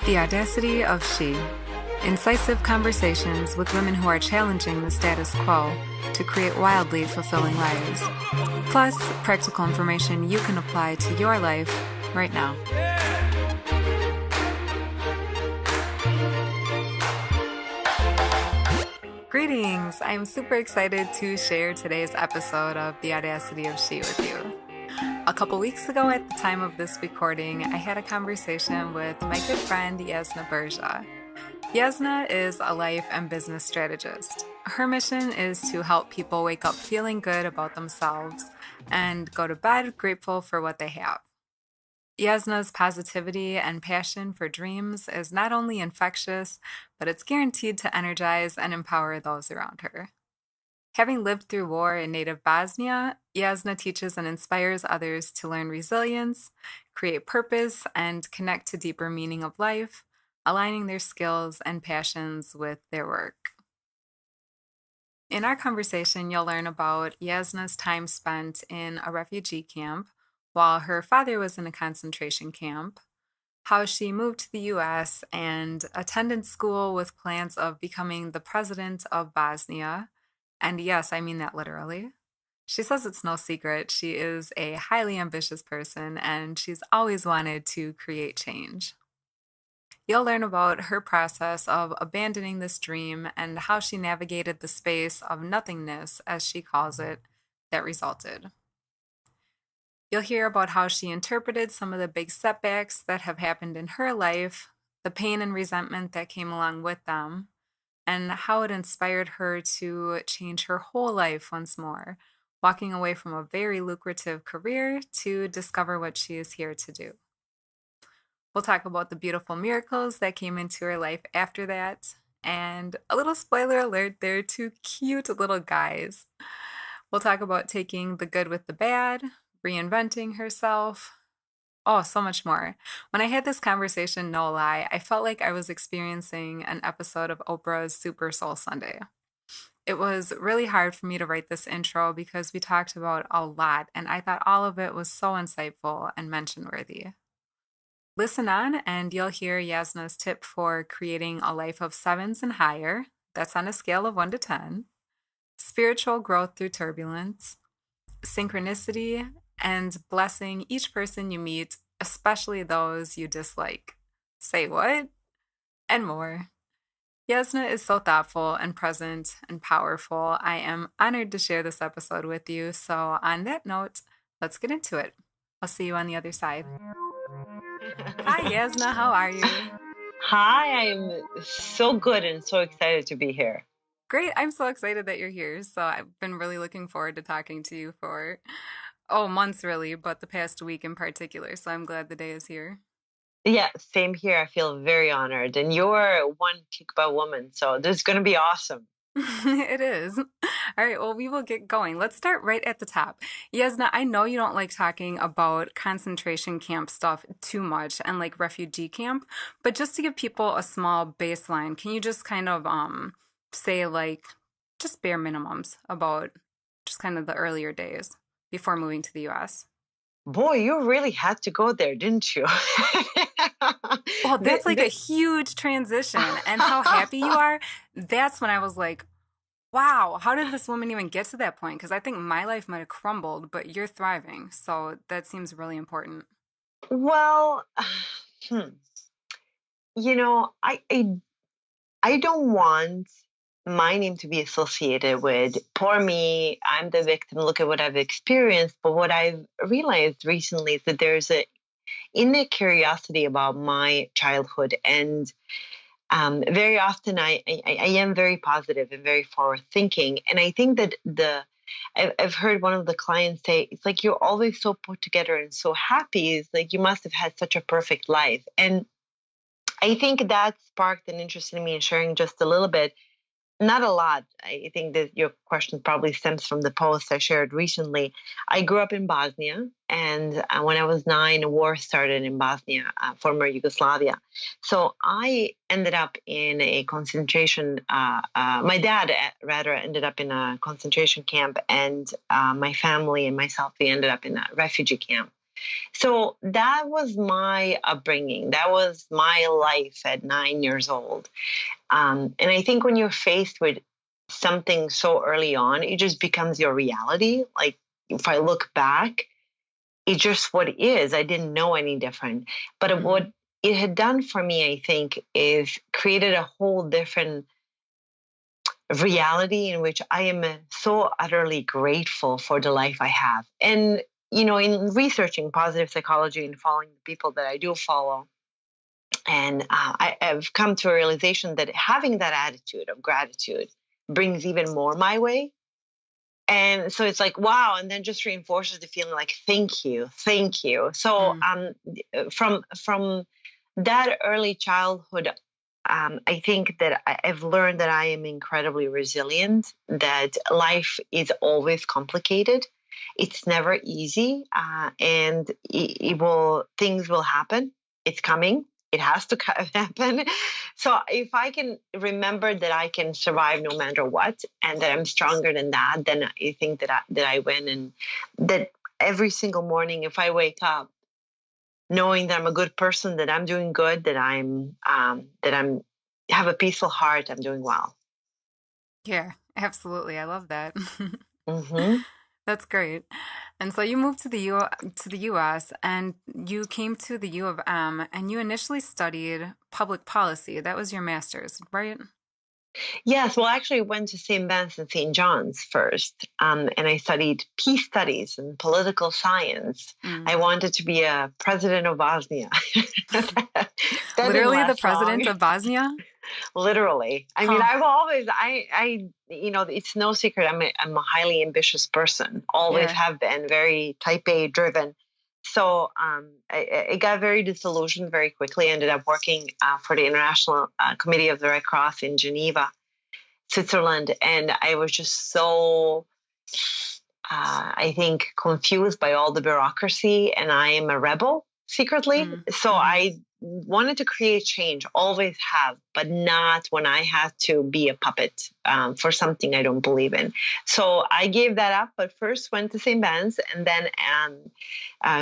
The Audacity of She. Incisive conversations with women who are challenging the status quo to create wildly fulfilling lives. Plus, practical information you can apply to your life right now. Greetings! I'm super excited to share today's episode of The Audacity of She with you. A couple weeks ago at the time of this recording, I had a conversation with my good friend Jasna Burza. Jasna is a life and business strategist. Her mission is to help people wake up feeling good about themselves and go to bed grateful for what they have. Jasna's positivity and passion for dreams is not only infectious, but it's guaranteed to energize and empower those around her. Having lived through war in native Bosnia, Jasna teaches and inspires others to learn resilience, create purpose, and connect to deeper meaning of life, aligning their skills and passions with their work. In our conversation, you'll learn about Jasna's time spent in a refugee camp while her father was in a concentration camp, how she moved to the U.S. and attended school with plans of becoming the president of Bosnia. And yes, I mean that literally. She says it's no secret. She is a highly ambitious person and she's always wanted to create change. You'll learn about her process of abandoning this dream and how she navigated the space of nothingness, as she calls it, that resulted. You'll hear about how she interpreted some of the big setbacks that have happened in her life, the pain and resentment that came along with them, and how it inspired her to change her whole life once more, walking away from a very lucrative career to discover what she is here to do. We'll talk about the beautiful miracles that came into her life after that, and a little spoiler alert, they're two cute little guys. We'll talk about taking the good with the bad, reinventing herself. Oh, so much more. When I had this conversation, no lie, I felt like I was experiencing an episode of Oprah's Super Soul Sunday. It was really hard for me to write this intro because we talked about a lot, and I thought all of it was so insightful and mention-worthy. Listen on, and you'll hear Jasna's tip for creating a life of 7s and higher. That's on a scale of 1 to 10. Spiritual growth through turbulence, synchronicity, and blessing each person you meet, especially those you dislike. Say what? And more. Jasna is so thoughtful and present and powerful. I am honored to share this episode with you. So on that note, let's get into it. I'll see you on the other side. Hi, Jasna. How are you? Hi, I'm so good and so excited to be here. Great. I'm so excited that you're here. So I've been really looking forward to talking to you for months really, but the past week in particular. So I'm glad the day is here. Yeah, same here. I feel very honored. And you're one kick-butt woman, so this is going to be awesome. It is. All right, well, we will get going. Let's start right at the top. Jasna, I know you don't like talking about concentration camp stuff too much and like refugee camp, but just to give people a small baseline, can you just kind of say like just bare minimums about just kind of the earlier days before moving to the U.S.? Boy, you really had to go there, didn't you? Well, that's like a huge transition. And how happy you are, that's when I was like, wow, how did this woman even get to that point? Because I think my life might have crumbled, but you're thriving. So that seems really important. Well, you know, I don't want my name to be associated with poor me, I'm the victim, look at what I've experienced. But what I've realized recently is that there's a innate curiosity about my childhood. And very often I am very positive and very forward thinking. And I think that I've heard one of the clients say, it's like, you're always so put together and so happy. It's like, you must have had such a perfect life. And I think that sparked an interest in me in sharing just a little bit. Not a lot. I think that your question probably stems from the post I shared recently. I grew up in Bosnia, and when I was 9, war started in Bosnia, former Yugoslavia. So I ended up in a concentration. My dad, rather, ended up in a concentration camp, and my family and myself, we ended up in a refugee camp. So that was my upbringing. That was my life at 9 years old. And I think when you're faced with something so early on, it just becomes your reality. Like if I look back, it's just what it is. I didn't know any different. But Mm-hmm. what it had done for me, I think, is created a whole different reality in which I am so utterly grateful for the life I have. And, in researching positive psychology and following the people that I do follow, and I've come to a realization that having that attitude of gratitude brings even more my way. And so it's like, wow, and then just reinforces the feeling like, thank you, thank you. So from that early childhood, I think that I've learned that I am incredibly resilient, that life is always complicated. It's never easy, and things will happen. It's coming. It has to happen. So if I can remember that I can survive no matter what, and that I'm stronger than that, then I think that I win, and that every single morning, if I wake up knowing that I'm a good person, that I'm doing good, that I'm have a peaceful heart, I'm doing well. Yeah, absolutely. I love that. Hmm. That's great. And so you moved to the US and you came to the U of M and you initially studied public policy. That was your master's, right? Yes, well, actually, I went to St. Ben's and St. John's first, and I studied peace studies and political science. Mm. I wanted to be a president of Bosnia. That didn't Literally the last long. president of Bosnia? Literally. I mean, Huh. I've always, it's no secret. I'm a highly ambitious person. Always Yeah. have been, very type A driven. So I got very disillusioned very quickly. I ended up working for the International Committee of the Red Cross in Geneva, Switzerland, and I was just so, I think, confused by all the bureaucracy. And I am a rebel secretly, Mm. so Mm-hmm. I wanted to create change. Always have, but not when I had to be a puppet for something I don't believe in. So I gave that up. But first went to St. Ben's, and then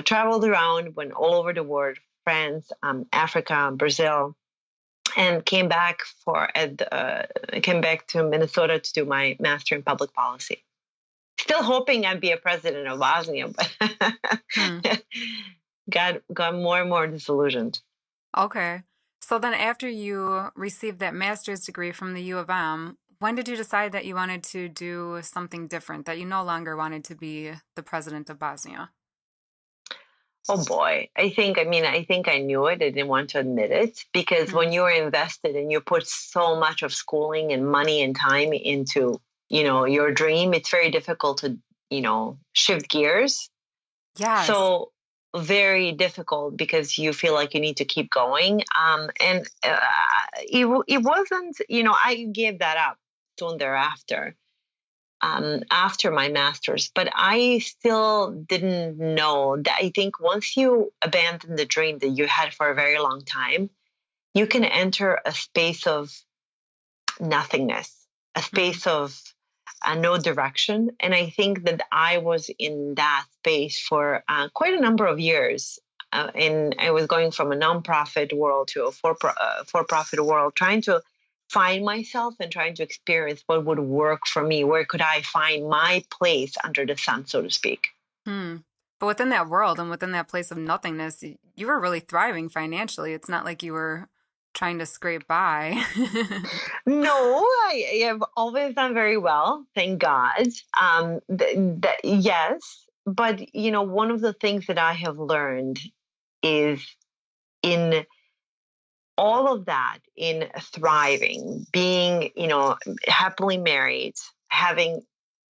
traveled around, went all over the world: France, Africa, Brazil, and came back to Minnesota to do my master in public policy. Still hoping I'd be a president of Bosnia, but Hmm. got more and more disillusioned. Okay. So then after you received that master's degree from the U of M, when did you decide that you wanted to do something different, that you no longer wanted to be the president of Bosnia? Oh boy, I think I knew it. I didn't want to admit it, because Hmm. when you're invested and you put so much of schooling and money and time into, your dream, it's very difficult to, shift gears. Yes. So very difficult, because you feel like you need to keep going. And it wasn't, I gave that up soon thereafter, after my master's, but I still didn't know that. I think once you abandon the dream that you had for a very long time, you can enter a space of nothingness, a Hmm. space of no direction. And I think that I was in that space for quite a number of years. And I was going from a nonprofit world to a for-profit world, trying to find myself and trying to experience what would work for me. Where could I find my place under the sun, so to speak? Hmm. But within that world and within that place of nothingness, you were really thriving financially. It's not like you were trying to scrape by. No, I have always done very well, thank God. Yes, but one of the things that I have learned is, in all of that, in thriving, being, happily married, having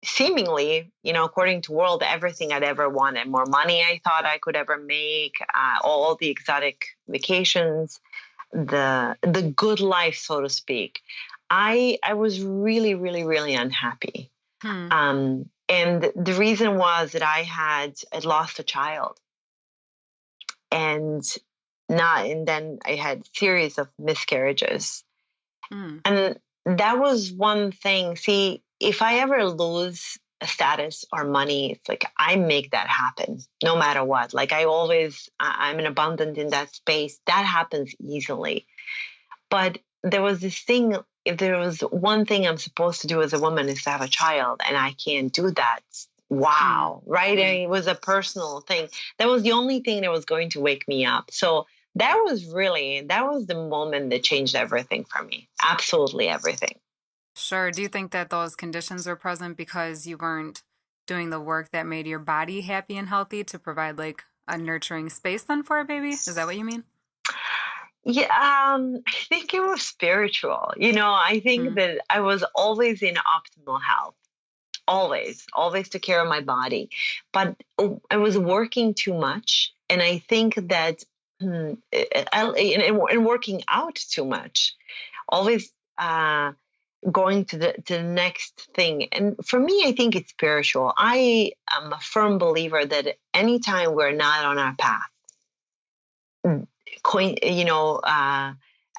seemingly, according to world, everything I'd ever wanted, more money I thought I could ever make, all the exotic vacations, the good life, so to speak. I was really, really, really unhappy. Hmm. And the reason was that I'd lost a child, and then I had series of miscarriages. Hmm. And that was one thing. See, if I ever lose a status or money. It's like I make that happen no matter what. Like I'm an abundant in that space. That happens easily. But there was this thing, if there was one thing I'm supposed to do as a woman is to have a child, and I can't do that. Mm. Wow, right? And it was a personal thing. That was the only thing that was going to wake me up. So that was the moment that changed everything for me. Absolutely everything. Sure. Do you think that those conditions were present because you weren't doing the work that made your body happy and healthy to provide like a nurturing space then for a baby? Is that what you mean? Yeah, I think it was spiritual. I think Mm. that I was always in optimal health. Always took care of my body. But I was working too much. And I think that, and working out too much, always going to the next thing. And for me, I think it's spiritual. I am a firm believer that anytime we're not on our path, coin,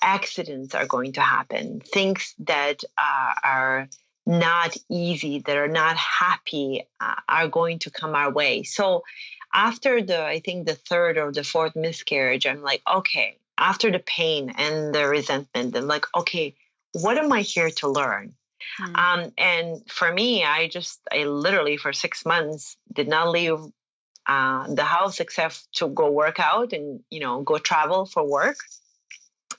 accidents are going to happen. Things that are not easy, that are not happy, are going to come our way. So after I think the third or the fourth miscarriage, I'm like, okay, after the pain and the resentment, I'm like, okay, what am I here to learn? Mm. And for me, I literally for 6 months did not leave the house except to go work out and go travel for work.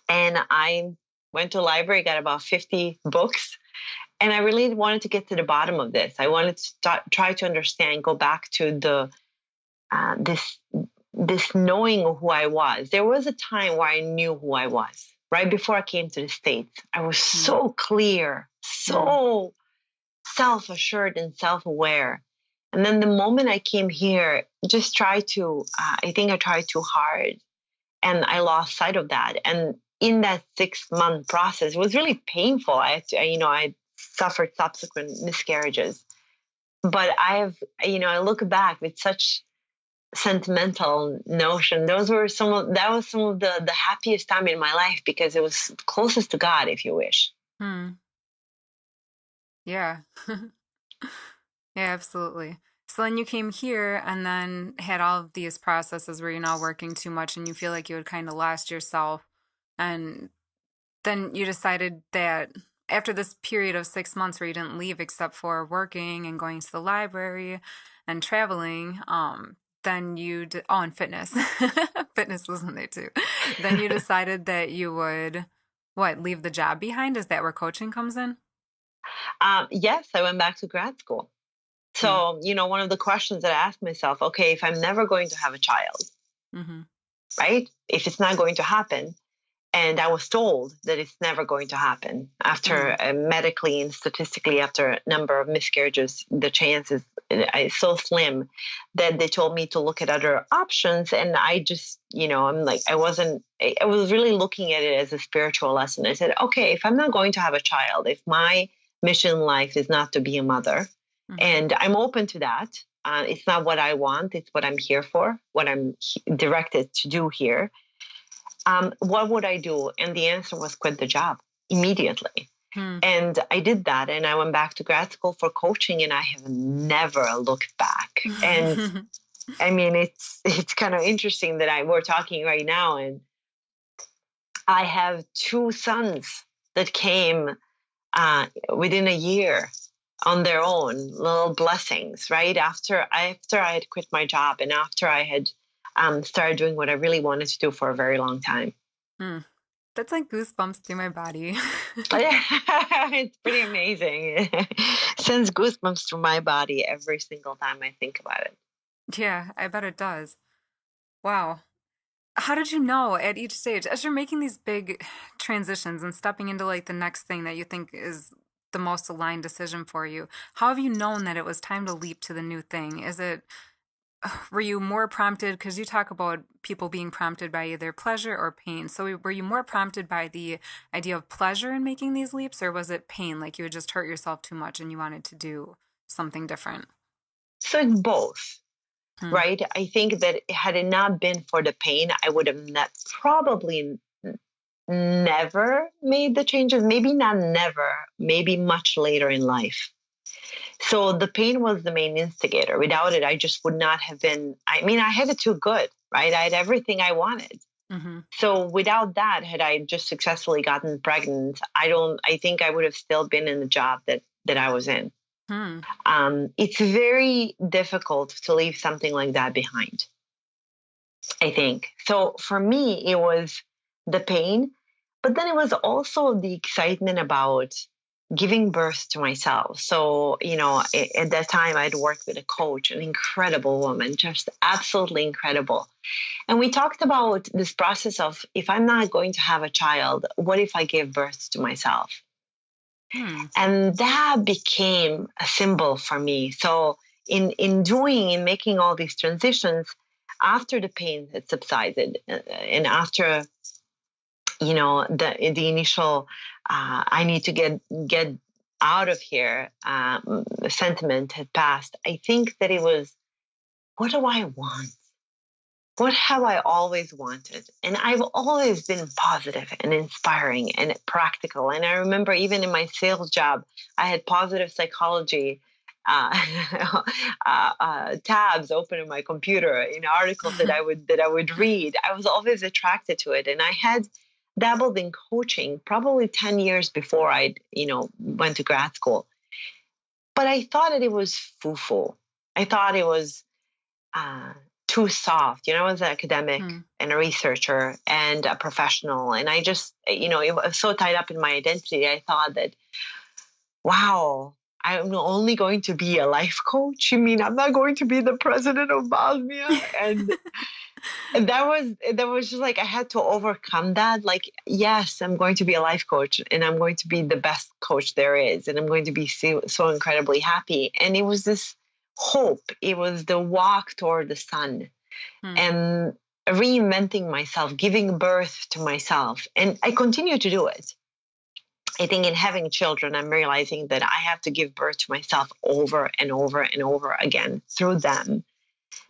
And I went to a library, got about 50 books, and I really wanted to get to the bottom of this. I wanted to try to understand, go back to the this knowing who I was. There was a time where I knew who I was. Right before I came to the States, I was Mm. so clear, Mm. so self assured and self aware. And then the moment I came here, just I think I tried too hard and I lost sight of that. And in that 6 month process, it was really painful. I suffered subsequent miscarriages, but I look back with such sentimental notion. That was some of the happiest time in my life because it was closest to God, if you wish. Mm. Yeah. Yeah, absolutely. So then you came here and then had all of these processes where you're not working too much and you feel like you had kind of lost yourself. And then you decided that after this period of 6 months where you didn't leave except for working and going to the library and traveling, then oh, and fitness. Fitness was in there too. Then you decided that you would, what, leave the job behind? Is that where coaching comes in? Yes, I went back to grad school. Hmm. So, one of the questions that I asked myself, okay, if I'm never going to have a child, Mm-hmm. right? If it's not going to happen, and I was told that it's never going to happen after Mm. medically and statistically, after a number of miscarriages, the chances is so slim that they told me to look at other options. And I just, I'm like, I was really looking at it as a spiritual lesson. I said, okay, if I'm not going to have a child, if my mission in life is not to be a mother, Mm-hmm. and I'm open to that. It's not what I want, it's what I'm here for, what I'm directed to do here. What would I do? And the answer was quit the job immediately. Hmm. And I did that. And I went back to grad school for coaching and I have never looked back. And I mean, it's kind of interesting that we're talking right now. And I have two sons that came within a year on their own, little blessings, right? After I had quit my job and after I had started doing what I really wanted to do for a very long time. Hmm. That's like goosebumps through my body. It's pretty amazing. Sends goosebumps through my body every single time I think about it. Yeah, I bet it does. Wow. How did you know at each stage, as you're making these big transitions and stepping into like the next thing that you think is the most aligned decision for you, how have you known that it was time to leap to the new thing? Were you more prompted, because you talk about people being prompted by either pleasure or pain. So were you more prompted by the idea of pleasure in making these leaps, or was it pain, like you had just hurt yourself too much and you wanted to do something different? So it's both, Hmm. right? I think that had it not been for the pain, I would have probably never made the changes. Maybe not never, maybe much later in life. So the pain was the main instigator. Without it, I just would not have been. I mean, I had it too good, right? I had everything I wanted. Mhm. So without that, had I just successfully gotten pregnant, I think I would have still been in the job that I was in. Hmm. It's very difficult to leave something like that behind, I think. So for me, it was the pain, but then it was also the excitement about giving birth to myself. So, at that time, I'd worked with a coach, an incredible woman, just absolutely incredible. And we talked about this process of, if I'm not going to have a child, what if I gave birth to myself? Hmm. And that became a symbol for me. So in making all these transitions, after the pain had subsided, and after the initial I need to get out of here sentiment had passed, I think that it was, what do I want? What have I always wanted? And I've always been positive and inspiring and practical. And I remember even in my sales job, I had positive psychology uh, tabs open in my computer in articles that I would read. I was always attracted to it, and I had dabbled in coaching probably 10 years before I went to grad school. But I thought that it was foo-foo. I thought it was uh, too soft. I was an academic Hmm. and a researcher and a professional. And I just, it was so tied up in my identity. I thought that, wow, I'm only going to be a life coach. You mean I'm not going to be the president of Bosnia? And that was just like, I had to overcome that. Like, yes, I'm going to be a life coach and I'm going to be the best coach there is. And I'm going to be so incredibly happy. And it was this hope. It was the walk toward the sun Hmm. and reinventing myself, giving birth to myself. And I continue to do it. I think in having children, I'm realizing that I have to give birth to myself over and over and over again through them,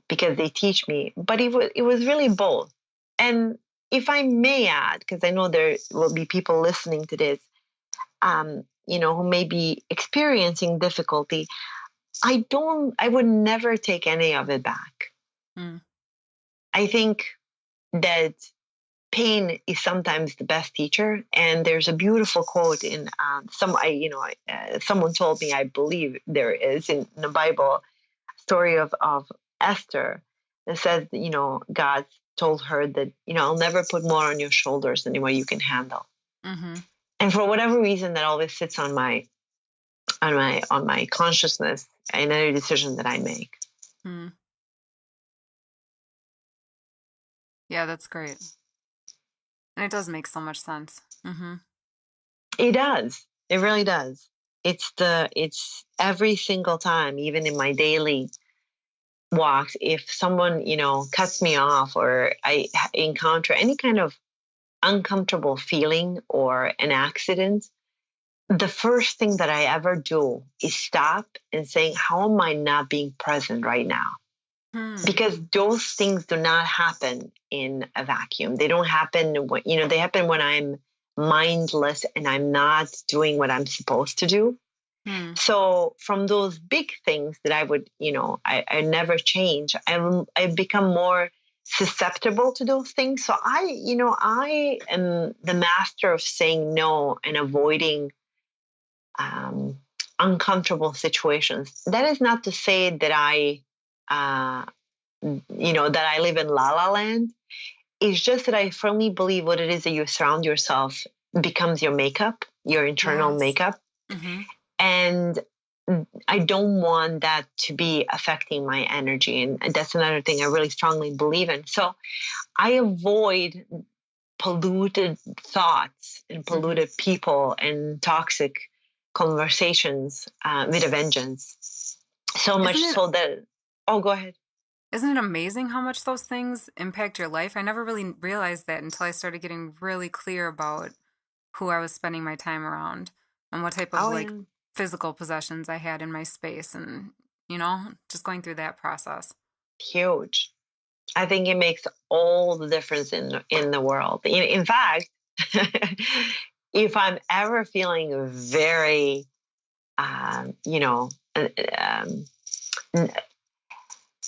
because they teach me. But it was really both. And if I may add, because I know there will be people listening to this, who may be experiencing difficulty, I would never take any of it back. Hmm. I think that pain is sometimes the best teacher. And there's a beautiful quote in someone told me, I believe there is in the Bible, story of Esther, that says that, God told her that, I'll never put more on your shoulders than what you can handle. Mhm. And for whatever reason, that always sits on my consciousness in every decision that I make. Hmm. Yeah, that's great. And it does make so much sense. Mhm. It does. It really does. It's every single time, even in my daily walks, if someone, cuts me off, or I encounter any kind of uncomfortable feeling or an accident, the first thing that I ever do is stop and saying, how am I not being present right now? Hmm. Because those things do not happen in a vacuum. They don't happen they happen when I'm mindless and I'm not doing what I'm supposed to do. Hmm. So from those big things that I would, I never change, I've become more susceptible to those things. So I am the master of saying no and avoiding um, uncomfortable situations. That is not to say that uh, that I live in la la land. It's just that I firmly believe what it is that you surround yourself becomes your makeup, your internal Yes. makeup. Mhm. And I don't want that to be affecting my energy. And that's another thing I really strongly believe in. So I avoid polluted thoughts and Mhm. polluted people and toxic conversations with a vengeance. So Isn't much it so that, oh, go ahead. isn't it amazing how much those things impact your life? I never really realized that until I started getting really clear about who I was spending my time around and what type of Oh, like yeah. physical possessions I had in my space and just going through that process. Huge. I think it makes all the difference in the world. In fact, if I'm ever feeling very, um,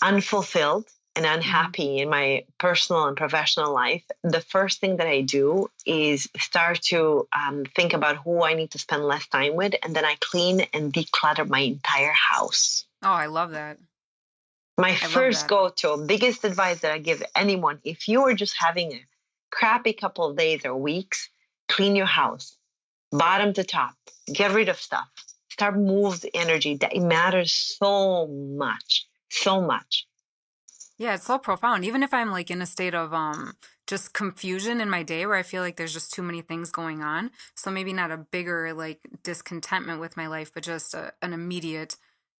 unfulfilled and Hmm. unhappy in my personal and professional life, the first thing that I do is start to think about who I need to spend less time with. And then I clean and declutter my entire house. Oh, I love that. My I love first that. go to, biggest advice that I give anyone, if you are just having a crappy couple of days or weeks, clean your house, bottom to top, get rid of stuff, start move the energy. That it matters so much, so much. Yeah, it's so profound. Even if I'm like in a state of just confusion in my day where I feel like there's just too many things going on. So maybe not a bigger like discontentment with my life, but just an immediate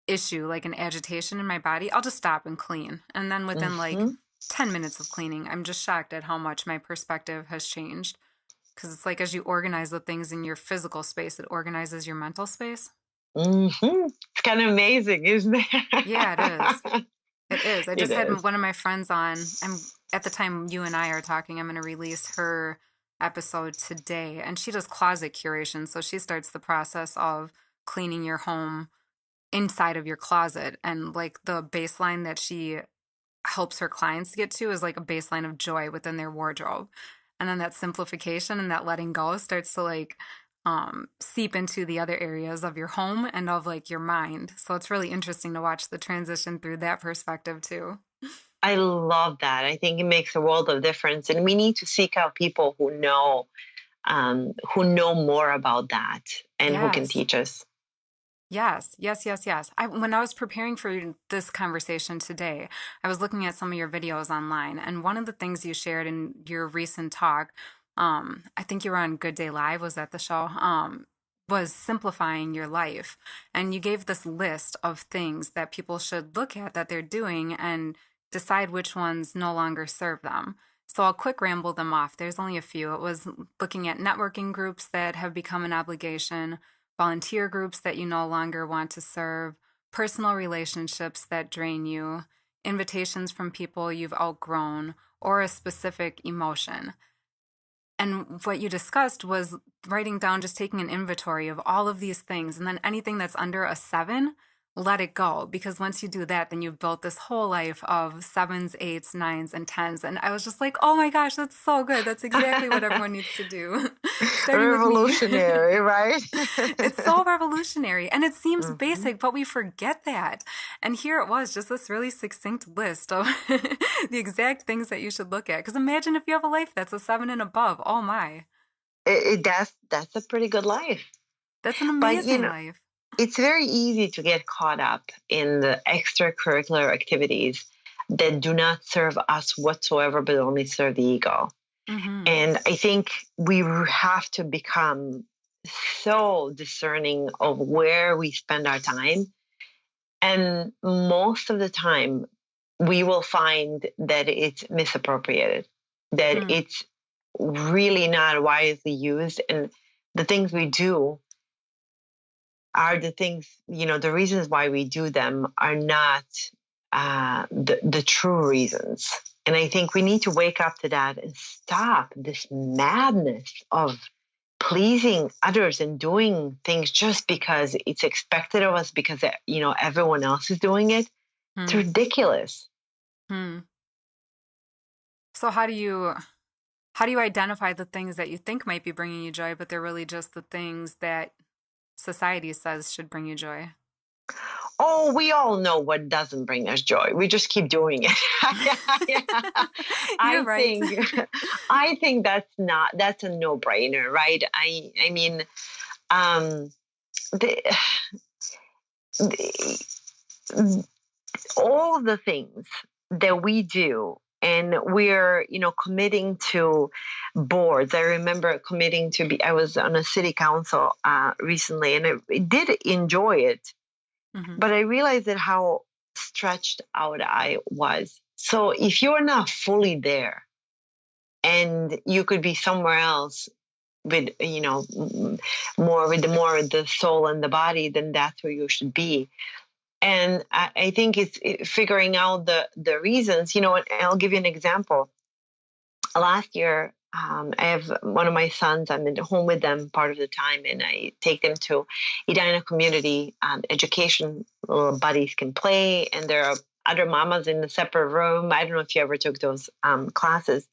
issue, like an agitation in my body, I'll just stop and clean. And then within like Hmm 10 minutes of cleaning, I'm just shocked at how much my perspective has changed. Because it's like as you organize the things in your physical space, it organizes your mental space. hmm It's kind of amazing, isn't Yeah, it is. it? It is. I It just had is. one of my friends on. I'm at the time you and I are talking, I'm going to release her episode today, and she does closet curation. So she starts the process of cleaning your home inside of your closet. And like the baseline that she helps her clients get to is like a baseline of joy within their wardrobe. And then that simplification and that letting go starts to like seep into the other areas of your home and of like your mind. So it's really interesting to watch the transition through that perspective too. I love that. I think it makes a world of difference, and we need to seek out people who know more about that and who can Yes. teach us. Yes, yes, yes, yes. When I was preparing for this conversation today, I was looking at some of your videos online, and one of the things you shared in your recent talk, I think you were on Good Day Live, was that the show? Was simplifying your life. And you gave this list of things that people should look at that they're doing and decide which ones no longer serve them. So I'll quick ramble them off. There's only a few. It was looking at networking groups that have become an obligation, volunteer groups that you no longer want to serve, personal relationships that drain you, invitations from people you've outgrown, or a specific emotion. And what you discussed was writing down, just taking an inventory of all of these things. And then anything that's under a seven, let it go. Because once you do that, then you've built this whole life of sevens, eights, nines, and tens. And I was just like, oh my gosh, that's so good. That's exactly what everyone needs to do. Starting with me. Revolutionary, right? It's so revolutionary and it seems hmm basic, but we forget that. And here it was, just this really succinct list of the exact things that you should look at. Because imagine if you have a life that's a seven and above. Oh my, that's a pretty good life. that's an But amazing life. it's very easy to get caught up in the extracurricular activities that do not serve us whatsoever, but only serve the ego. Mm-hmm. And I think we have to become so discerning of where we spend our time. And most of the time, we will find that it's misappropriated, that Hmm. it's really not wisely used. And the things we do are the things, the reasons why we do them are not the true reasons. And I think we need to wake up to that and stop this madness of pleasing others and doing things just because it's expected of us because everyone else is doing it. It's Hmm. ridiculous. Hmm. So how do you identify the things that you think might be bringing you joy, but they're really just the things that society says should bring you joy? Oh, we all know what doesn't bring us joy. We just keep doing it. You're I right. think I think that's a no-brainer, right? I mean um the, the all the things that we do and we're committing to boards. I remember committing to be I was on a city council recently, and I did enjoy it, Hmm. but I realized that how stretched out I was. So if you're not fully there and you could be somewhere else with more the soul and the body, then that's where you should be. And I think figuring out the reasons. And I'll give you an example. Last year I have one of my sons. I'm at home with them part of the time, and I take them to Edina Community Education. Little buddies can play, and there are other mamas in a separate room. I don't know if you ever took those classes.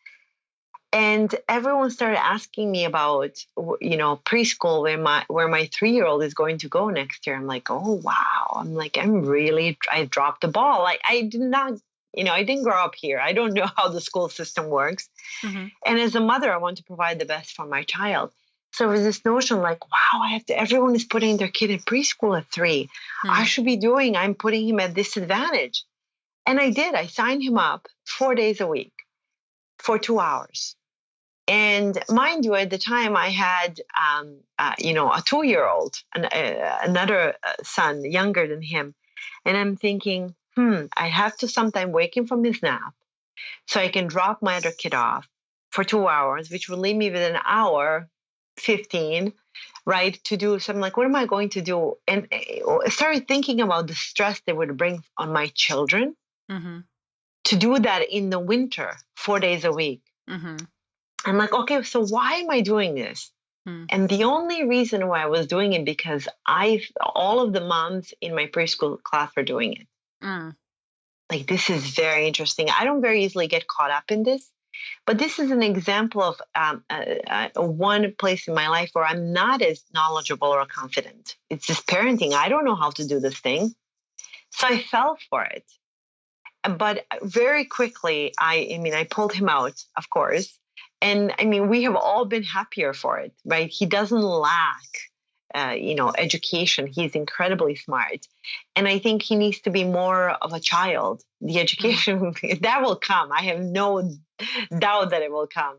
And everyone started asking me about, preschool where my 3-year-old is going to go next year. I'm like, oh wow! I'm like, I dropped the ball. I did not, I didn't grow up here. I don't know how the school system works. Hmm. And as a mother, I want to provide the best for my child. So there was this notion like, wow, everyone is putting their kid in preschool at 3. Hmm. I'm putting him at disadvantage. And I did. I signed him up 4 days a week for 2 hours. And mind you, at the time I had, a 2-year-old, another son younger than him. And I'm thinking, I have to sometime wake him from his nap so I can drop my other kid off for 2 hours, which will leave me with an hour 15, right? To do something like, what am I going to do? And I started thinking about the stress they would bring on my children Hmm. to do that in the winter, 4 days a week. Hmm. I'm like, okay, so why am I doing this? Hmm. And the only reason why I was doing it because all of the moms in my preschool class were doing it. Mm. Like, this is very interesting. I don't very easily get caught up in this, but this is an example of one place in my life where I'm not as knowledgeable or confident. It's just parenting. I don't know how to do this thing. So I fell for it. But very quickly, I pulled him out, of course. And I mean, we have all been happier for it, right? He doesn't lack, education. He's incredibly smart. And I think he needs to be more of a child. The Mm. education, that will come. I have no doubt that it will come.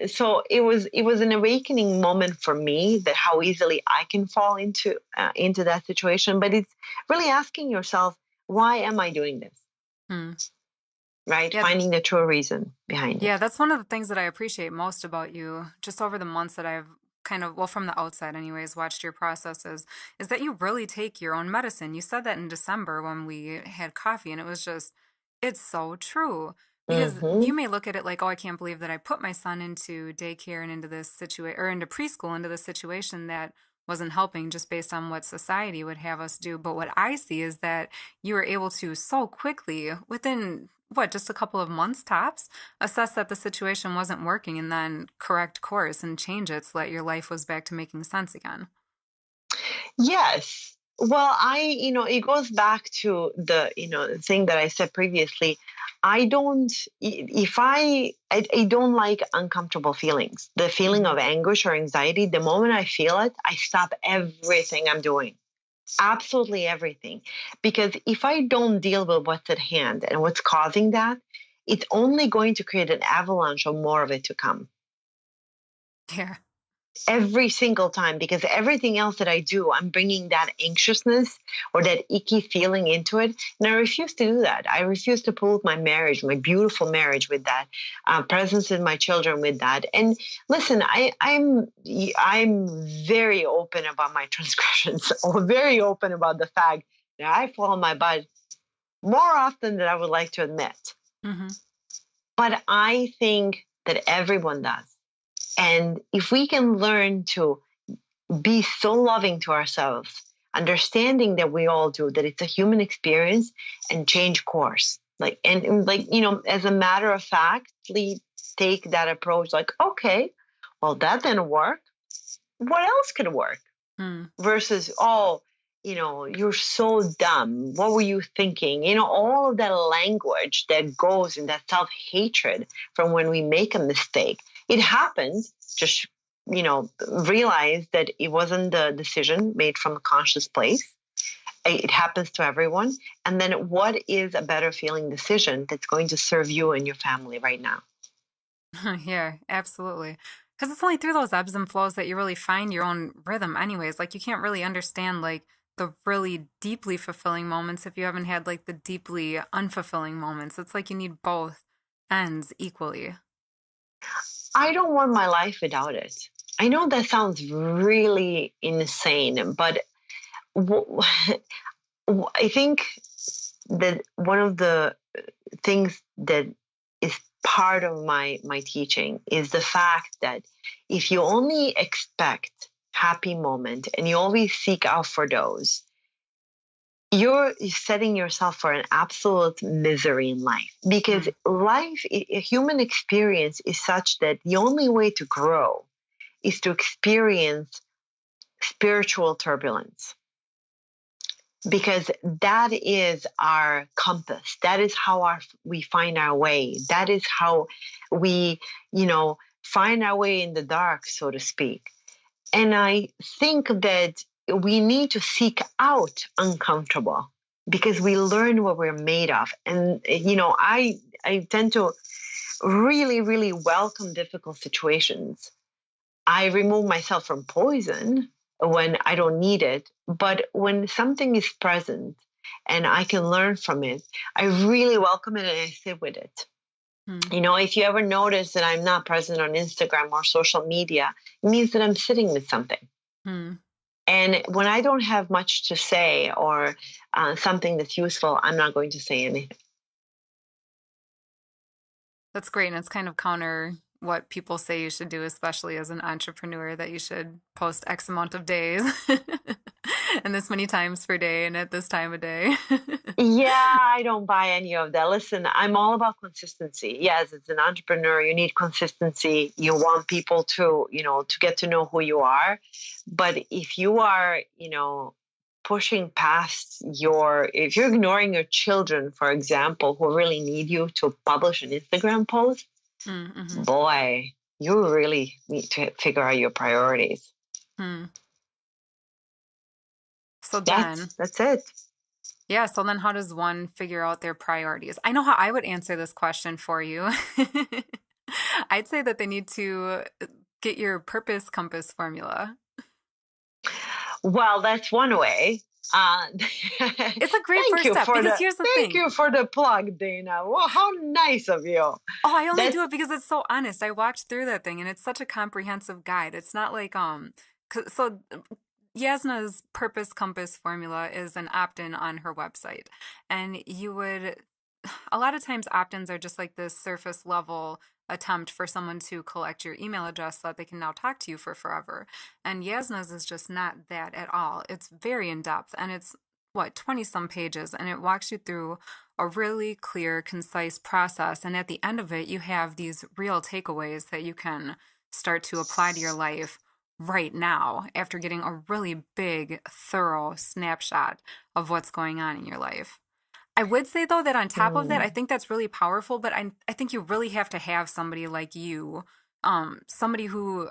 So it was an awakening moment for me that how easily I can fall into that situation. But it's really asking yourself, why am I doing this? Mm. Right? Yeah, Finding the true reason behind yeah, it. that's one of the things that I appreciate most about you, just over the months that I've kind of, well, from the outside anyways, watched your processes, is that you really take your own medicine. You said that in December when we had coffee, and it was just, it's so true. Because Mm-hmm. you may look at it like, oh, I can't believe that I put my son into daycare and into this situation, or into preschool, into this situation that wasn't helping just based on what society would have us do. But what I see is that you were able to so quickly, within what, just a couple of months tops, assess that the situation wasn't working and then correct course and change it so that your life was back to making sense again. Yes. Well, it goes back to the thing that I said previously. I don't, if I don't like uncomfortable feelings. The feeling Hmm. of anguish or anxiety, the moment I feel it, I stop everything I'm doing. Absolutely everything. Because if I don't deal with what's at hand and what's causing that, it's only going to create an avalanche of more of it to come. Yeah. Every single time, because everything else that I do, I'm bringing that anxiousness or that icky feeling into it. And I refuse to do that. I refuse to pollute my marriage, my beautiful marriage, with that presence in my children with that. And listen, I'm very open about my transgressions, or very open about the fact that I fall on my butt more often than I would like to admit. Hmm. But I think that everyone does. And if we can learn to be so loving to ourselves, understanding that we all do, that it's a human experience, and change course. As a matter of fact, take that approach like, okay, well, that didn't work. What else could work? Mm. Versus, oh, you're so dumb. What were you thinking? All of that language that goes in that self hatred from when we make a mistake. It happens. Just, realize that it wasn't the decision made from a conscious place. It happens to everyone. And then what is a better feeling decision that's going to serve you and your family right now? Yeah, absolutely. Because it's only through those ebbs and flows that you really find your own rhythm, anyways. Like, you can't really understand, like, the really deeply fulfilling moments if you haven't had, like, the deeply unfulfilling moments. It's like you need both ends equally. I don't want my life without it. I know that sounds really insane, but w- I think that one of the things that is part of my teaching is the fact that if you only expect happy moment and you always seek out for those, you're setting yourself for an absolute misery in life, because Mm, life, a human experience is such that the only way to grow is to experience spiritual turbulence, because that is our compass. That is how we find our way. That is how we, find our way in the dark, so to speak. And I think that we need to seek out uncomfortable because we learn what we're made of. And, I tend to really, really welcome difficult situations. I remove myself from poison when I don't need it. But when something is present and I can learn from it, I really welcome it and I sit with it. mm, If you ever notice that I'm not present on Instagram or social media, it means that I'm sitting with something. mm. And when I don't have much to say or something that's useful, I'm not going to say anything. That's great. And it's kind of counter what people say you should do, especially as an entrepreneur, that you should post X amount of days and this many times per day and at this time of day. Yeah, I don't buy any of that. Listen, I'm all about consistency. Yes, as an entrepreneur, you need consistency. You want people to get to know who you are. But if you are, pushing past if you're ignoring your children, for example, who really need you to publish an Instagram post, Mm-hmm. boy, you really need to figure out your priorities. Hmm. So That's then, that's it. yeah, so then how does one figure out their priorities? I know how I would answer this question for you. I'd say that they need to get your purpose compass formula. Well, that's one way. It's a great Thank first you step for because the here's the thank thing. you for the plug, Dana. Well, how nice of you. Oh, I only That's do it because it's so honest. I watched through that thing and it's such a comprehensive guide. It's not like so Yasna's purpose compass formula is an opt-in on her website. And you would a lot of times opt-ins are just like this surface level attempt for someone to collect your email address so that they can now talk to you for forever. And Yasna's is just not that at all. It's very in depth and it's what 20 some pages and it walks you through a really clear, concise process. And at the end of it, you have these real takeaways that you can start to apply to your life right now after getting a really big, thorough snapshot of what's going on in your life. I would say though that on top of that, I mm, think that's really powerful, but I think you really have to have somebody like you, somebody who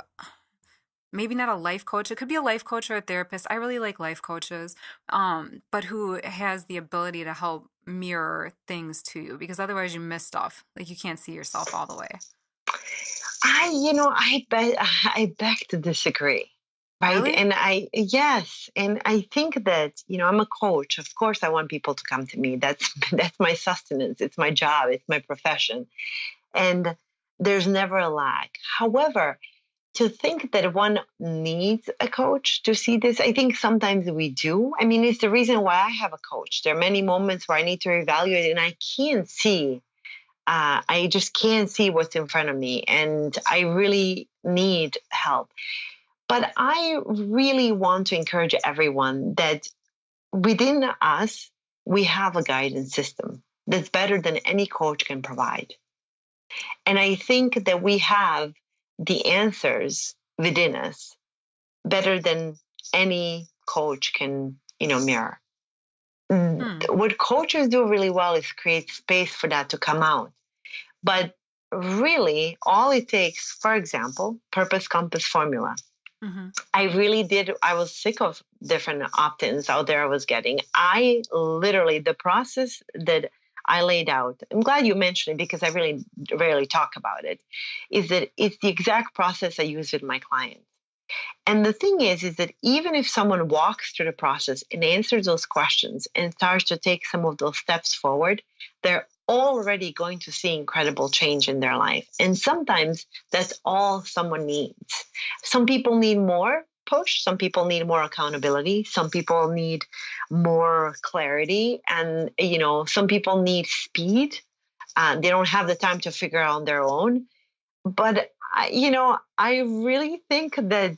maybe not a life coach. It could be a life coach or a therapist. I really like life coaches, but who has the ability to help mirror things to you because otherwise you miss stuff. Like you can't see yourself all the way. I bet I beg to disagree. Right. Really? And yes. And I think that, I'm a coach. Of course, I want people to come to me. That's, that's my sustenance. It's my job. It's my profession. And there's never a lag. However, to think that one needs a coach to see this, I think sometimes we do. I mean, it's the reason why I have a coach. There are many moments where I need to evaluate and I can't see. I just can't see what's in front of me, and I really need help. But I really want to encourage everyone that within us, we have a guidance system that's better than any coach can provide. And I think that we have the answers within us better than any coach can, mirror. Hmm. What coaches do really well is create space for that to come out. But really, all it takes, for example, purpose compass formula. Mm-hmm. I was sick of different opt ins out there I was getting. I literally, the process that I laid out, I'm glad you mentioned it because I really rarely talk about it, is that it's the exact process I use with my clients. And the thing is that even if someone walks through the process and answers those questions and starts to take some of those steps forward, they're already going to see incredible change in their life. And sometimes that's all someone needs. Some people need more push, some people need more accountability, some people need more clarity, and some people need speed. They don't have the time to figure out on their own. But, I really think that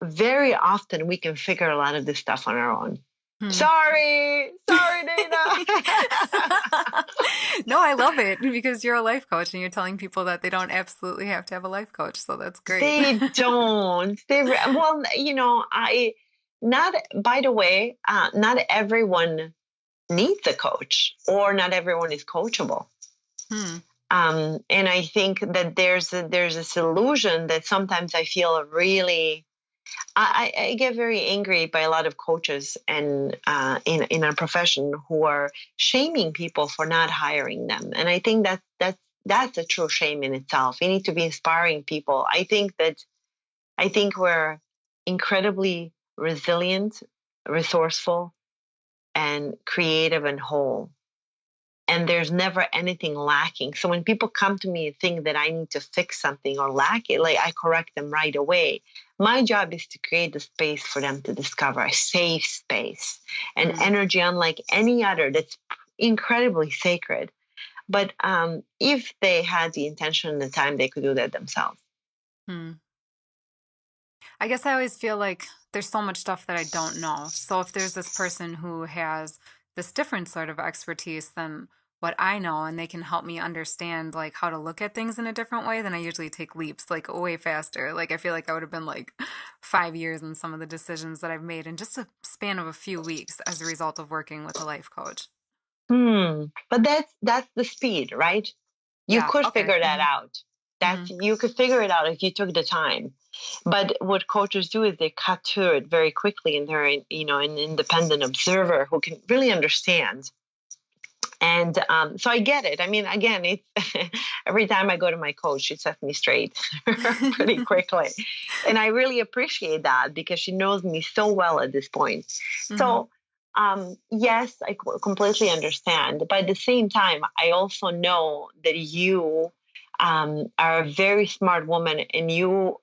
very often we can figure a lot of this stuff on our own. Hmm. Sorry, Dana. No, I love it because you're a life coach and you're telling people that they don't absolutely have to have a life coach. So that's great. They don't. Well, not, by the way, not everyone needs a coach, or not everyone is coachable. Hmm. And I think that there's this illusion that sometimes I feel really, I get very angry by a lot of coaches and in our profession who are shaming people for not hiring them. And I think that's a true shame in itself. We need to be inspiring people. I think we're incredibly resilient, resourceful, and creative and whole. And there's never anything lacking. So when people come to me and think that I need to fix something or lack it, like I correct them right away. My job is to create the space for them to discover a safe space, an Hmm. energy unlike any other that's incredibly sacred. But if they had the intention and the time, they could do that themselves. Hmm. I guess I always feel like there's so much stuff that I don't know. So if there's this person who has this different sort of expertise than what I know and they can help me understand like how to look at things in a different way, then I usually take leaps like way faster. Like I feel like I would have been like 5 years in some of the decisions that I've made in just a span of a few weeks as a result of working with a life coach. But that's the speed, right? You Yeah, could okay. figure that Hmm. out. Hmm. You could figure it out if you took the time. But what coaches do is they cut to it very quickly, and they're an independent observer who can really understand. And so I get it. I mean, again, it's every time I go to my coach, she sets me straight pretty quickly, and I really appreciate that because she knows me so well at this point. Hmm. So yes, I completely understand. But at the same time, I also know that you are a very smart woman, and you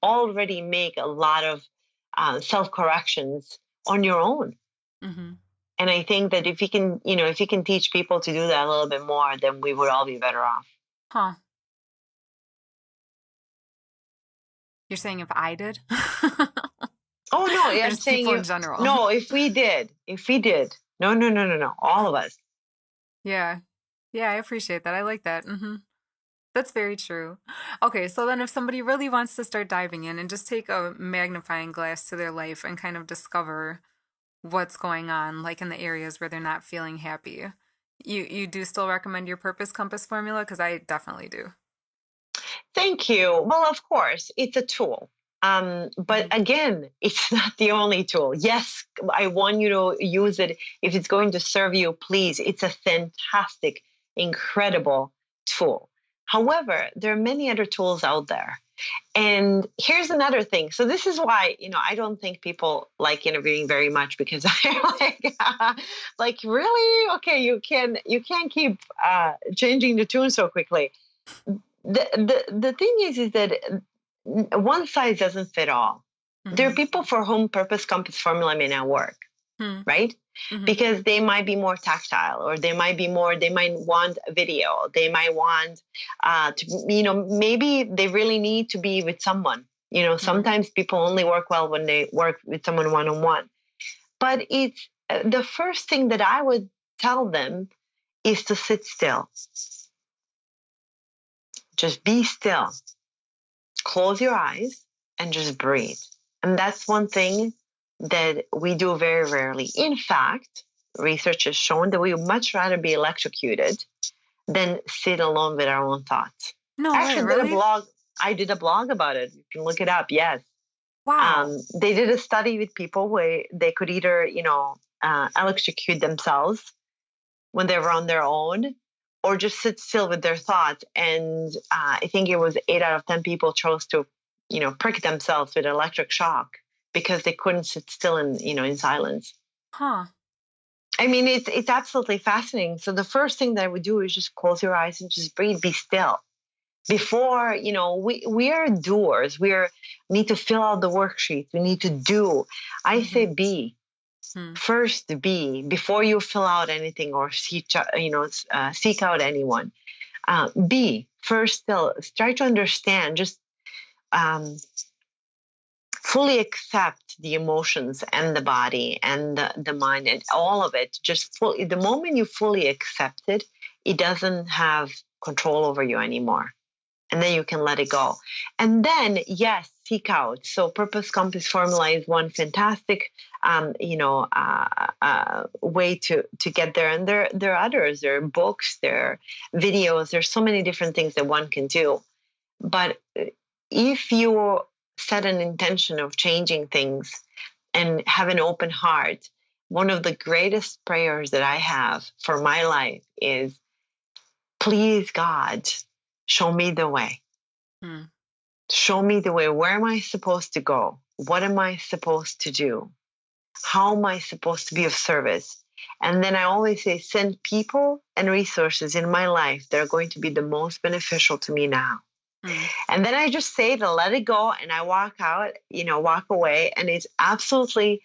already make a lot of self corrections on your own. Hmm. And I think that if you can teach people to do that a little bit more, then we would all be better off. Huh. You're saying if I did? Oh no, Or I'm just saying people you. in general? No, if we did, no, no, no, no, no, all of us. Yeah. Yeah, I appreciate that. I like that. That's very true. Okay, so then if somebody really wants to start diving in and just take a magnifying glass to their life and kind of discover what's going on, like in the areas where they're not feeling happy, you do still recommend your purpose compass formula? Because I definitely do. Thank you. Well, of course, it's a tool. But Hmm. again, it's not the only tool. Yes, I want you to use it. If it's going to serve you, please. It's a fantastic, incredible tool. However, there are many other tools out there. And here's another thing. So this is why, I don't think people like interviewing very much because I'm like really? Okay, you can't keep changing the tune so quickly. The thing is that one size doesn't fit all. There are Hmm. people for whom purpose compass formula may not work, Hmm. right? Hmm. Because they might be more tactile, or they might want a video, they might want maybe they really need to be with someone. Hmm. Sometimes people only work well when they work with someone one on one. But it's the first thing that I would tell them is to sit still. Just be still, close your eyes, and just breathe. And that's one thing that we do very rarely. In fact, research has shown that we would much rather be electrocuted than sit alone with our own thoughts. No I way, actually did a really? blog. I did a blog about it. You can look it up. Yes. Wow. They did a study with people where they could either, electrocute themselves when they were on their own, or just sit still with their thoughts. And I think it was 8 out of 10 people chose to, prick themselves with electric shock because they couldn't sit still in silence. Huh. I mean, it's absolutely fascinating. So the first thing that I would do is just close your eyes and just breathe, be still. Before, we are doers. We need to fill out the worksheets. We need to do. I say Hmm. be. Hmm. First, be before you fill out anything or seek out anyone. Be first. Still, try to understand. Just um, fully accept the emotions and the body and the mind and all of it. Just fully. The moment you fully accept it, it doesn't have control over you anymore, and then you can let it go. And then, yes, seek out. So purpose compass formula is one fantastic way to get there. And there are others. There are books, there are videos, there's so many different things that one can do. But if you set an intention of changing things and have an open heart, one of the greatest prayers that I have for my life is, please God, show me the way. Hmm. Show me the way. Where am I supposed to go? What am I supposed to do? How am I supposed to be of service? And then I always say, send people and resources in my life that are going to be the most beneficial to me now. Hmm. And then I just say to let it go, and I walk out, walk away. And it's absolutely,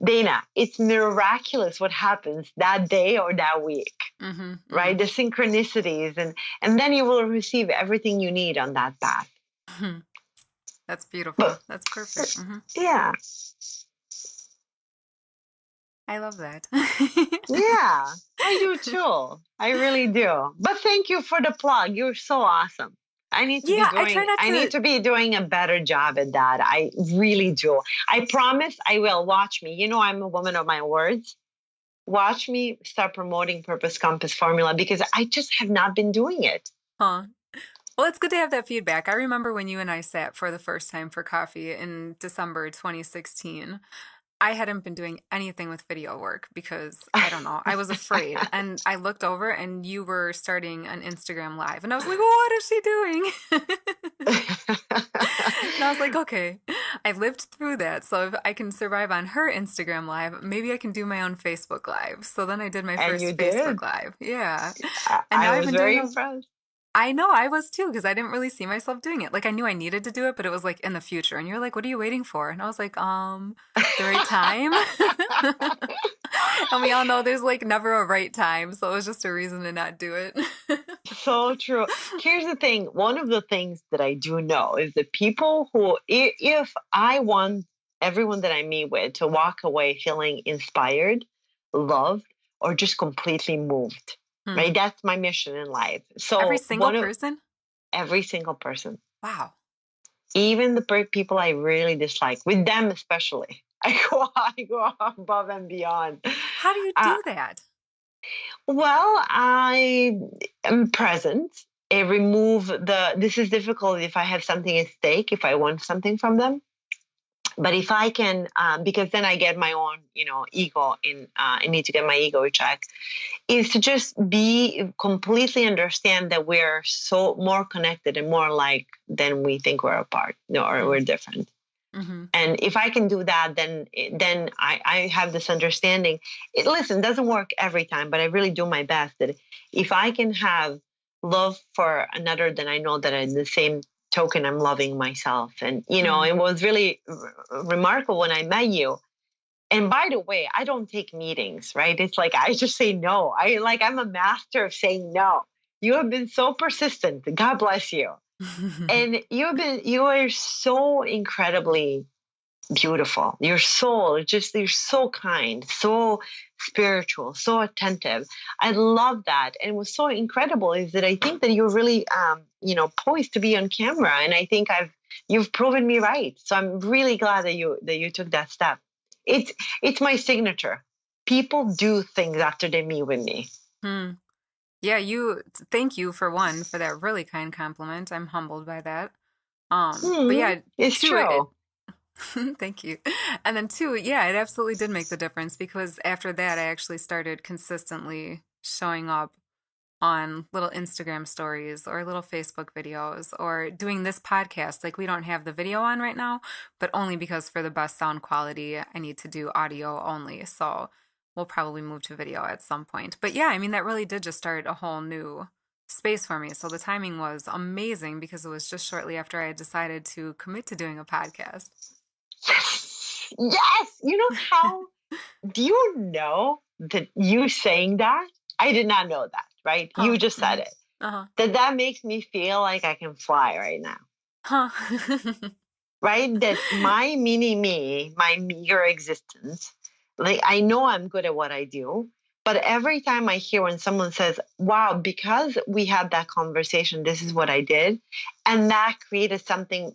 Dana, it's miraculous what happens that day or that week, Mm-hmm. right? Mm-hmm. The synchronicities, and then you will receive everything you need on that path. That's beautiful. But That's perfect. Hmm. yeah, I love that. yeah, I do too. I really do. But thank you for the plug. You're so awesome. Yeah, I try not I need to. to be doing a better job at that. I really do. I promise I will. Watch me. I'm a woman of my words. Watch me start promoting Purpose Compass Formula, because I just have not been doing it. Huh. Well, it's good to have that feedback. I remember when you and I sat for the first time for coffee in December 2016. I hadn't been doing anything with video work because I don't know, I was afraid. And I looked over and you were starting an Instagram live. And I was like, well, what is she doing? And I was like, okay, I lived through that. So if I can survive on her Instagram live, maybe I can do my own Facebook live. So then I did my And you first Facebook did. live. Yeah. And now I I've was been very doing a impressed. I know I was too, because I didn't really see myself doing it. Like I knew I needed to do it, but it was like in the future. And you're like, what are you waiting for? And I was like, the right time. And we all know there's like never a right time, so it was just a reason to not do it. So true. Here's the thing. One of the things that I do know is that people who, if I want everyone that I meet with to walk away feeling inspired, loved, or just completely moved, Hmm. right? That's my mission in life. Every So single person? every single person, Wow. even the people I really dislike, with them especially, I go above and beyond. How do you Uh, do that? Well, I am present. I remove this is difficult if I have something at stake, if I want something from them. But if I can, because then I get my own, ego I need to get my ego checked, is to just be completely understand that we're so more connected and more alike than we think we're apart, or Hmm. we're different. Mm-hmm. And if I can do that, then I have this understanding. Listen, it doesn't work every time, but I really do my best that if I can have love for another, then I know that in the same token I'm loving myself. And Hmm. it was really remarkable when I met you. And by the way, I don't take meetings, right? It's like I just say no. I'm a master of saying no. You have been so persistent. God bless you. And you are so incredibly beautiful. Your soul, you're so kind, so spiritual, so attentive. I love that. And what's so incredible is that I think that you're really, poised to be on camera. And I think you've proven me right. So I'm really glad that you took that step. It's my signature. People do things after they meet with me. Hmm. Yeah, thank you for one for that really kind compliment. I'm humbled by that. But yeah, It's two, it true. thank you. And then two, yeah, it absolutely did make the difference because after that, I actually started consistently showing up on little Instagram stories or little Facebook videos or doing this podcast. Like we don't have the video on right now, but only because for the best sound quality, I need to do audio only. So we'll probably move to video at some point. But yeah, I mean, that really did just start a whole new space for me. So the timing was amazing because it was just shortly after I had decided to commit to doing a podcast. Yes. Yes. You know how? Do you know that you saying that? I did not know that, right? Huh. You just said Hmm. it. Uh-huh. That makes me feel like I can fly right now, Huh. right? That my mini me, my meager existence, like I know I'm good at what I do, but every time I hear when someone says, wow, because we had that conversation, this is what I did, and that created something,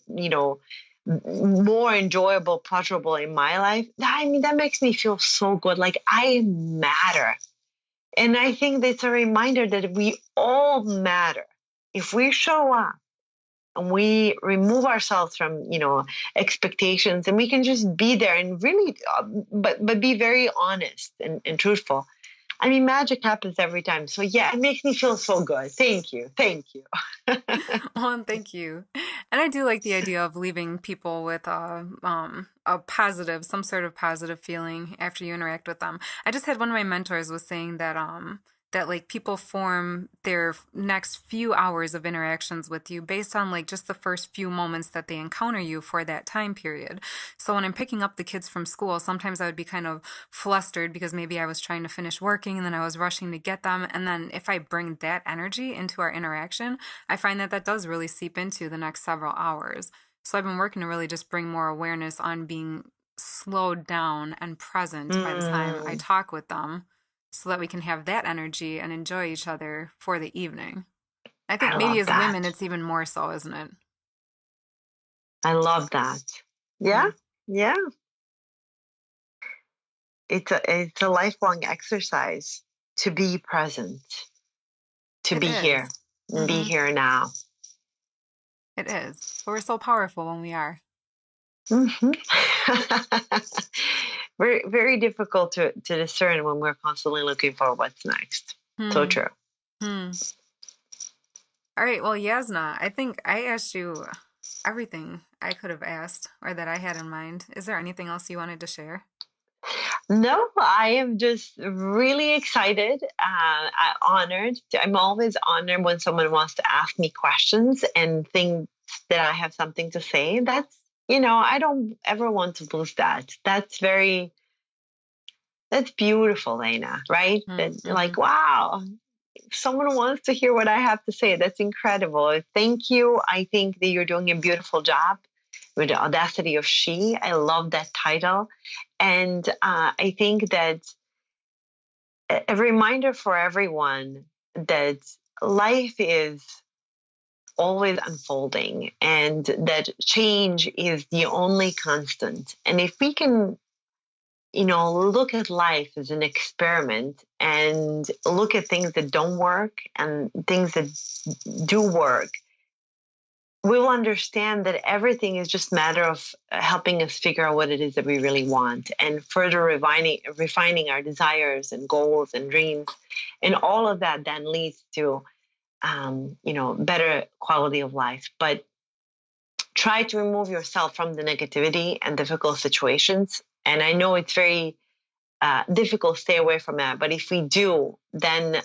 more enjoyable, pleasurable in my life, I mean, that makes me feel so good. Like I matter. And I think that's a reminder that we all matter. If we show up and we remove ourselves from, expectations, and we can just be there and really, but be very honest and truthful. I mean, magic happens every time. So yeah, it makes me feel so good. Thank you. Thank you. Well, and thank you. And I do like the idea of leaving people with a positive, some sort of positive feeling after you interact with them. I just had one of my mentors was saying that like people form their next few hours of interactions with you based on like just the first few moments that they encounter you for that time period. So when I'm picking up the kids from school, sometimes I would be kind of flustered because maybe I was trying to finish working and then I was rushing to get them. And then if I bring that energy into our interaction, I find that that does really seep into the next several hours. So I've been working to really just bring more awareness on being slowed down and present by the time I Mm, talk with them so that we can have that energy and enjoy each other for the evening. I think I maybe love as that. women, it's even more so, isn't it? I love that. Yeah. Hmm. Yeah. It's a lifelong exercise to be present, to It be here is. and be Mm-hmm. here now. It is. But we're so powerful when we are. Mhm. Very, very difficult to discern when we're constantly looking for what's next. So Hmm. true. Hmm. All right. Well, Yasna, I think I asked you everything I could have asked or that I had in mind. Is there anything else you wanted to share? No, I am just really excited, honored. I'm always honored when someone wants to ask me questions and thinks that I have something to say. I don't ever want to lose that. That's beautiful, Lena, right? That Mm-hmm. like, wow, someone wants to hear what I have to say. That's incredible. Thank you. I think that you're doing a beautiful job with the audacity of she. I love that title. And I think that a reminder for everyone that life is always unfolding and that change is the only constant. And if we can look at life as an experiment and look at things that don't work and things that do work, we will understand that everything is just a matter of helping us figure out what it is that we really want and further refining our desires and goals and dreams. And all of that then leads to, better quality of life. But try to remove yourself from the negativity and difficult situations. And I know it's very difficult to stay away from that. But if we do, then,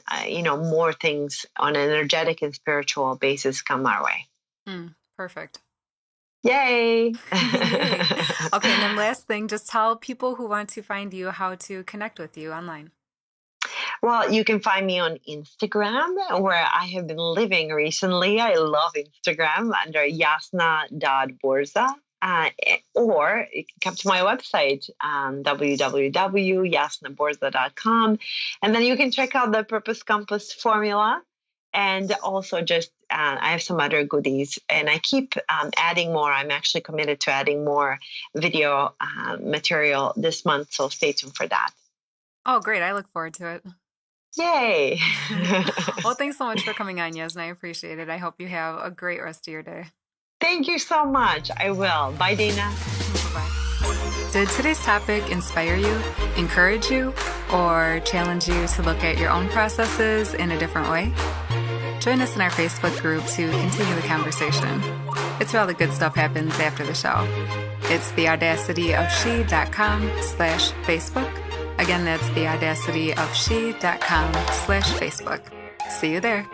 more things on an energetic and spiritual basis come our way. Perfect. Yay! Yay. Okay, and then last thing, just tell people who want to find you how to connect with you online. Well, you can find me on Instagram where I have been living recently. I love Instagram under Jasna.Burza. Or you can come to my website, www.jasnaburza.com. And then you can check out the Purpose Compass formula. And also just, I have some other goodies. And I keep adding more. I'm actually committed to adding more video material this month. So stay tuned for that. Oh, great. I look forward to it. Yay! Well, thanks so much for coming on, Yasna. I appreciate it. I hope you have a great rest of your day. Thank you so much. I will. Bye, Dana. Bye-bye. Did today's topic inspire you, encourage you, or challenge you to look at your own processes in a different way? Join us in our Facebook group to continue the conversation. It's where all the good stuff happens after the show. It's theaudacityofshe.com/Facebook. Again, that's theaudacityofshe.com/Facebook. See you there.